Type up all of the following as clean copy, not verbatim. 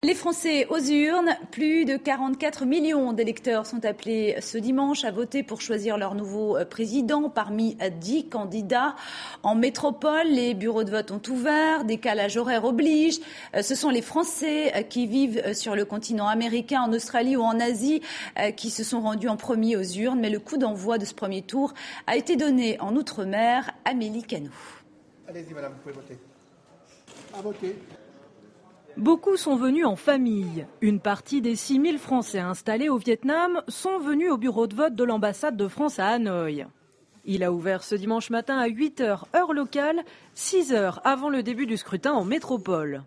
Les Français aux urnes, plus de 44 millions d'électeurs sont appelés ce dimanche à voter pour choisir leur nouveau président parmi 10 candidats. En métropole, les bureaux de vote ont ouvert, décalage horaire oblige. Ce sont les Français qui vivent sur le continent américain, en Australie ou en Asie qui se sont rendus en premier aux urnes. Mais le coup d'envoi de ce premier tour a été donné en Outre-mer. Amélie Canou. Allez-y madame, vous pouvez voter. À voter. Beaucoup sont venus en famille. Une partie des 6 000 Français installés au Vietnam sont venus au bureau de vote de l'ambassade de France à Hanoï. Il a ouvert ce dimanche matin à 8h, heure locale, 6 heures avant le début du scrutin en métropole.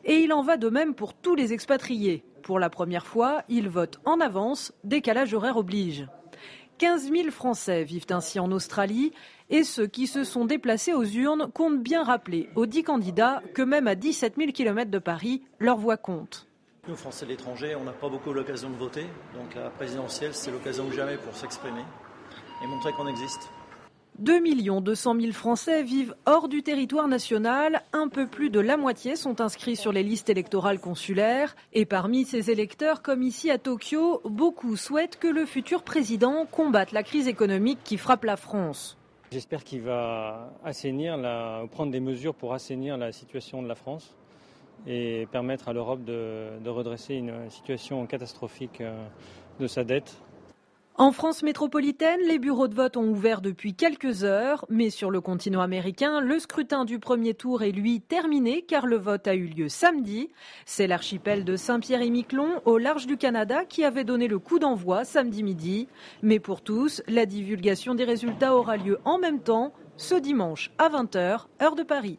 Et il en va de même pour tous les expatriés. Pour la première fois, ils votent en avance, décalage horaire oblige. 15 000 Français vivent ainsi en Australie et ceux qui se sont déplacés aux urnes comptent bien rappeler aux 10 candidats que même à 17 000 km de Paris, leur voix compte. Nous, Français de l'étranger, on n'a pas beaucoup l'occasion de voter. Donc la présidentielle, c'est l'occasion ou jamais pour s'exprimer et montrer qu'on existe. 2 200 000 Français vivent hors du territoire national. Un peu plus de la moitié sont inscrits sur les listes électorales consulaires. Et parmi ces électeurs, comme ici à Tokyo, beaucoup souhaitent que le futur président combatte la crise économique qui frappe la France. J'espère qu'il va prendre des mesures pour assainir la situation de la France et permettre à l'Europe de redresser une situation catastrophique de sa dette. En France métropolitaine, les bureaux de vote ont ouvert depuis quelques heures, mais sur le continent américain, le scrutin du premier tour est lui terminé car le vote a eu lieu samedi. C'est l'archipel de Saint-Pierre-et-Miquelon, au large du Canada, qui avait donné le coup d'envoi samedi midi. Mais pour tous, la divulgation des résultats aura lieu en même temps, ce dimanche à 20h, heure de Paris.